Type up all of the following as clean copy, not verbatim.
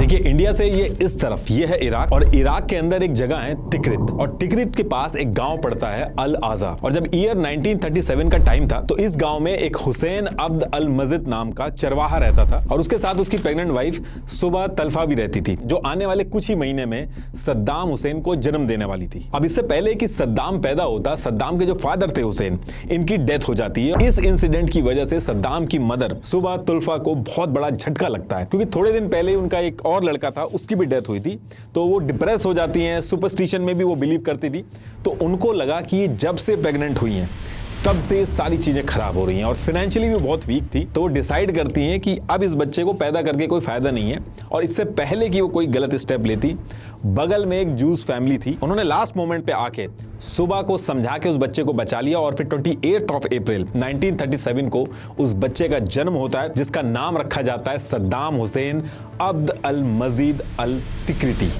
देखिए इंडिया से ये इस तरफ ये है इराक, और इराक के अंदर एक जगह है तिक्रित, और तिक्रित के पास एक गांव पड़ता है अल आजा। और जब ईयर 1937 का टाइम था तो इस गांव में एक हुसैन अब्द अल मजिद नाम का चरवाहा रहता था, और उसके साथ उसकी प्रेग्नेंट वाइफ सुबह तल्फा भी रहती थी, जो आने वाले कुछ ही महीने में सद्दाम हुसैन को जन्म देने वाली थी। अब इससे पहले कि सद्दाम पैदा होता, सद्दाम के जो फादर थे हुसैन, इनकी डेथ हो जाती है। इस इंसिडेंट की वजह से सद्दाम की मदर सुबह तल्फा को बहुत बड़ा झटका लगता है, क्योंकि थोड़े दिन पहले उनका एक और लड़का था, उसकी भी डेथ हुई थी। तो वो डिप्रेस हो जाती हैं, सुपरस्टिशन में भी वो बिलीव करती थी। तो उनको लगा कि जब से प्रेग्नेंट हुई हैं तब से सारी चीजें खराब हो रही हैं, और फाइनेंशियली भी बहुत वीक थी। तो वो डिसाइड करती हैं कि अब इस बच्चे को पैदा करके कोई फायदा नहीं है, और इससे पहले कि वो कोई गलत स्टेप लेती, बगल में एक जूस फैमिली थी, उन्होंने लास्ट मोमेंट पे आके सुबह को समझा के उस बच्चे को बचा लिया। और फिर 28 अप्रैल 1937 को उस बच्चे का जन्म होता है, जिसका नाम रखा जाता है सद्दाम हुसैन अब्द अल मजीद अल तिक्रिती।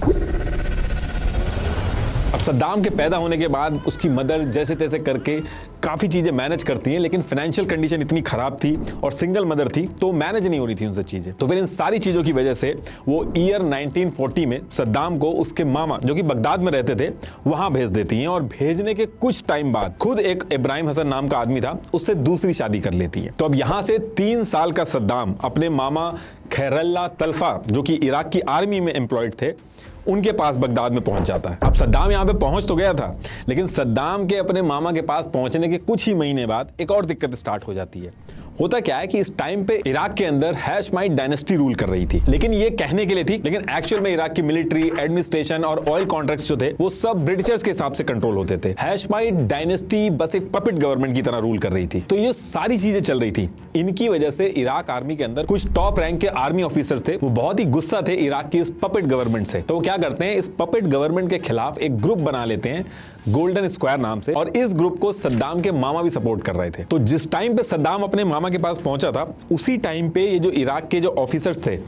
अब सद्दाम के पैदा होने के बाद उसकी मदर जैसे तैसे करके काफ़ी चीज़ें मैनेज करती हैं, लेकिन फाइनेंशियल कंडीशन इतनी ख़राब थी और सिंगल मदर थी, तो मैनेज नहीं हो रही थी उनसे चीज़ें। तो फिर इन सारी चीज़ों की वजह से वो ईयर 1940 में सद्दाम को उसके मामा, जो कि बगदाद में रहते थे, वहाँ भेज देती हैं। और भेजने के कुछ टाइम बाद खुद एक इब्राहिम हसन नाम का आदमी था, उससे दूसरी शादी कर लेती है। तो अब यहाँ से 3 साल का सद्दाम अपने मामा खैरल्ला तल्फा, जो कि इराक की आर्मी में एम्प्लॉयड थे, उनके पास बगदाद में पहुंच जाता है। अब सद्दाम यहाँ पे पहुंच तो गया था, लेकिन सद्दाम के अपने मामा के पास पहुंचने के कुछ ही महीने बाद एक और दिक्कत स्टार्ट हो जाती है। होता क्या है कि इस टाइम पे इराक के अंदर हैशमाइट डायनेस्टी रूल कर रही थी, लेकिन ये कहने के लिए थी, लेकिन एक्चुअल में इराक की मिलिट्री, एडमिनिस्ट्रेशन और ऑयल कॉन्ट्रैक्ट्स जो थे वो सब ब्रिटिशर्स के हिसाब से कंट्रोल होते थे। हैशमाइट डायनेस्टी बस एक पपेट गवर्नमेंट की तरह रूल कर रही थी। तो ये सारी चीजें चल रही थी। इनकी वजह से इराक आर्मी के अंदर कुछ टॉप रैंक के आर्मी ऑफिसर्स थे, वो बहुत ही गुस्सा थे इराक की इस पपेट गवर्नमेंट से। तो वो क्या करते हैं, इस पपेट गवर्नमेंट के खिलाफ एक ग्रुप बना लेते हैं गोल्डन स्क्वायर नाम से, और इस ग्रुप को सद्दाम के मामा भी सपोर्ट कर रहे थे। तो जिस टाइम पे सद्दाम अपने मामा के पास पहुंचा था, उसी टाइम पे ये जो इराक के जो ऑफिसर्स थे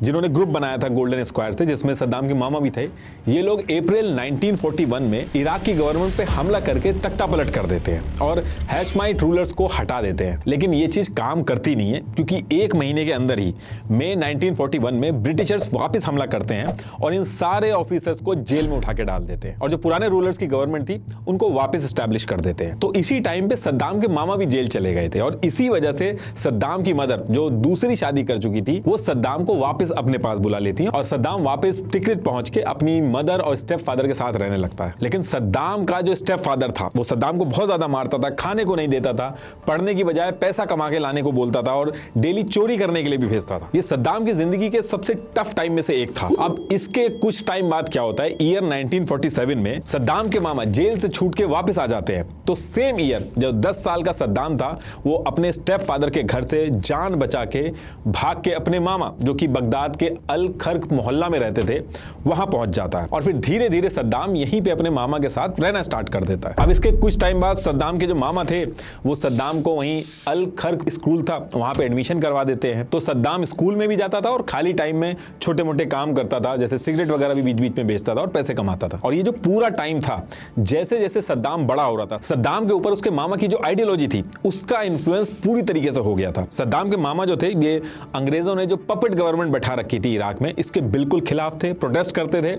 जिन्होंने ग्रुप बनाया था गोल्डन स्क्वायर से, जिसमें सद्दाम के मामा भी थे, ये लोग अप्रैल 1941 में इराक की गवर्नमेंट पे हमला करके तख्तापलट कर देते हैं और हैशमाइट रूलर्स को हटा देते हैं। लेकिन ये चीज काम करती नहीं है, क्योंकि 1 महीने के अंदर ही मई 1941 में ब्रिटिशर्स वापस हमला करते हैं और इन सारे ऑफिसर्स को जेल में उठा के डाल देते हैं, और जो पुराने रूलर्स की गवर्नमेंट थी उनको वापस स्टैब्लिश कर देते हैं। तो इसी टाइम पे सद्दाम के मामा भी जेल चले गए थे, और इसी वजह से सद्दाम की मदर, जो दूसरी शादी कर चुकी थी, वो सद्दाम को वापस अपने पास बुला लेती हैं, और सद्दाम वापस तिक्रित पहुंच के अपनी मदर और स्टेप फादर के साथ रहने लगता है। लेकिन सद्दाम का जो स्टेप फादर था, वो सद्दाम को बहुत ज्यादा मारता था, खाने को नहीं देता था, पढ़ने की बजाय पैसा कमा के लाने को बोलता था, और डेली चोरी करने के लिए भी भेजता था। ये सद्दाम की जिंदगी के सबसे टफ टाइम में से एक था। अब इसके कुछ टाइम बाद क्या होता है, ईयर 1947 में सद्दाम के मामा जेल से छूट के वापस आ जाते हैं। तो सेम ईयर जो 10 साल का सद्दाम था, वो अपने स्टेप फादर के घर से जान बचा के भाग के अपने मामा, जो कि बगदाद के अल खर्क मोहल्ला में रहते थे, वहां पहुंच जाता है। और फिर धीरे धीरे सद्दाम यहीं पे अपने मामा के साथ रहना स्टार्ट कर देता है। अब इसके कुछ टाइम बाद सद्दाम के जो मामा थे, वो सद्दाम को वहीं अल खर्क स्कूल था, वहां पे एडमिशन करवा देते हैं। तो सद्दाम स्कूल में भी जाता था और खाली टाइम में छोटे मोटे काम करता था, जैसे सिगरेट वगैरह भी बीच बीच में बेचता था और पैसे कमाता था। और ये जो पूरा टाइम था, जैसे जैसे सद्दाम बड़ा हो रहा था, सद्दाम के ऊपर उसके मामा की जो आइडियोलॉजी थी, उसका इन्फ्लुएंस पूरी तरीके से हो गया था। सद्दाम के मामा जो थे, ये अंग्रेजों ने जो पपेट गवर्नमेंट बैठा रखी थी इराक में, इसके बिल्कुल खिलाफ थे, प्रोटेस्ट करते थे,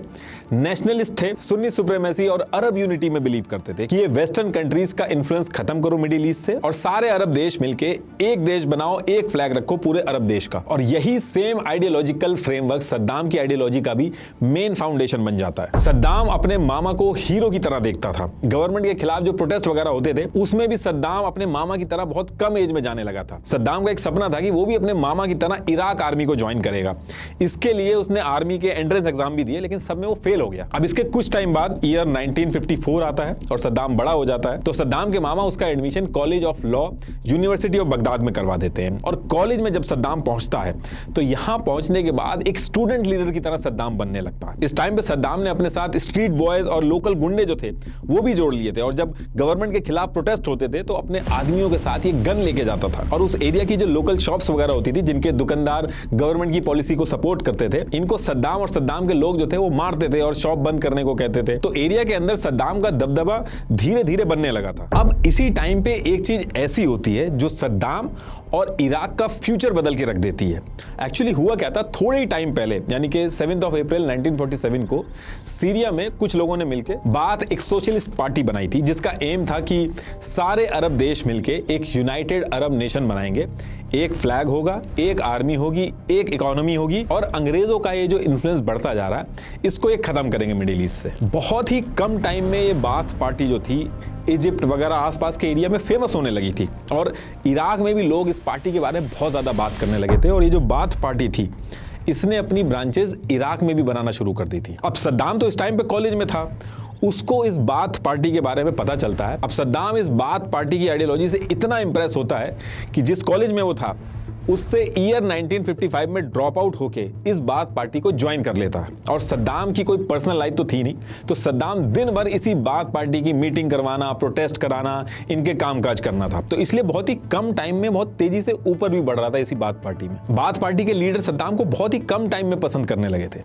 नेशनलिस्ट थे, सुन्नी सुप्रीमेसी और अरब यूनिटी में बिलीव करते थे कि ये वेस्टर्न कंट्रीज का इन्फ्लुएंस खत्म करो मिडिल ईस्ट से, और सारे अरब देश मिलके एक देश बनाओ, एक फ्लैग रखो पूरे अरब देश का। और यही सेम आइडियोलॉजिकल फ्रेमवर्क सद्दाम की आइडियोलॉजी का भी मेन फाउंडेशन बन जाता है। सद्दाम अपने मामा को हीरो की तरह देखता था। गवर्नमेंट के खिलाफ जो प्रोटेस्ट वगैरह होते थे, उसमें भी सद्दाम अपने मामा की तरह बहुत कम एज में जाने लगा था। सद्दाम का एक सपना था कि वो भी अपने मामा की तरह इराक आर्मी को ज्वाइन करेगा। इसके लिए उसने आर्मी के एंट्रेंस एग्जाम भी दिए, लेकिन सब में वो फेल हो गया। अब इसके कुछ टाइम बाद ईयर 1954 आता है और सद्दाम बड़ा हो जाता है। तो सद्दाम के मामा उसका admission college of law university of Baghdad में करवा देते हैं। और कॉलेज में जब सद्दाम पहुंचता है, तो यहां पहुंचने के बाद एक स्टूडेंट लीडर की तरह सद्दाम बनने लगता है। इस टाइम पे सद्दाम ने अपने साथ स्ट्रीट बॉयज और लोकल गुंडे जो थे, वो भी जोड़ लिए थे, और जब गवर्नमेंट के खिलाफ प्रोटेस्ट होते थे, तो अपने आदमियों के साथ ये गन लेके जाता था। और उस एरिया की जो लोकल शॉप्स वगैरह होती थी, जिनके दुकानदार गवर्नमेंट की पॉलिसी को सपोर्ट करते थे, इनको सद्दाम और सद्दाम के लोग जो थे वो मारते थे और शॉप बंद करने को कहते थे। तो एरिया के अंदर सद्दाम का दबदबा धीरे धीरे बनने लगा था। अब इसी टाइम पे एक चीज ऐसी होती है जो सद्दाम और इराक का फ्यूचर बदल के रख देती है। एक्चुअली हुआ क्या था, थोड़े ही टाइम पहले यानी कि 7 अप्रैल 1947 को सीरिया में कुछ लोगों ने मिलकर बाथ एक सोशलिस्ट पार्टी बनाई थी, जिसका एम था कि सारे अरब देश मिलके एक यूनाइटेड अरब नेशन बनाएंगे। एक फ्लैग होगा, एक आर्मी होगी, एक इकोनॉमी होगी और अंग्रेजों का ये जो इन्फ्लुएंस बढ़ता जा रहा है इसको एक खत्म करेंगे मिडिल ईस्ट से। बहुत ही कम टाइम में ये बाथ पार्टी जो थी इजिप्ट वगैरह आसपास के एरिया में फेमस होने लगी थी और इराक में भी लोग इस पार्टी के बारे में बहुत ज़्यादा बात करने लगे थे। और ये जो बाथ पार्टी थी इसने अपनी ब्रांचेस इराक में भी बनाना शुरू कर दी थी। अब सद्दाम तो इस टाइम पे कॉलेज में था, उसको इस बाथ पार्टी के बारे में पता चलता है। अब सद्दाम इस बाथ पार्टी की आइडियोलॉजी से इतना इंप्रेस होता है कि जिस कॉलेज में वो था उससे ईयर 1955 में ड्रॉप आउट होके इस बाथ पार्टी को ज्वाइन कर लेता है। और सद्दाम की कोई पर्सनल लाइफ तो थी नहीं, तो सद्दाम दिन भर इसी बाथ पार्टी की मीटिंग करवाना, प्रोटेस्ट कराना, इनके कामकाज करना था। तो इसलिए बहुत ही कम टाइम में बहुत तेजी से ऊपर भी बढ़ रहा था इसी बाथ पार्टी में। बाथ पार्टी के लीडर सद्दाम को बहुत ही कम टाइम में पसंद करने लगे थे।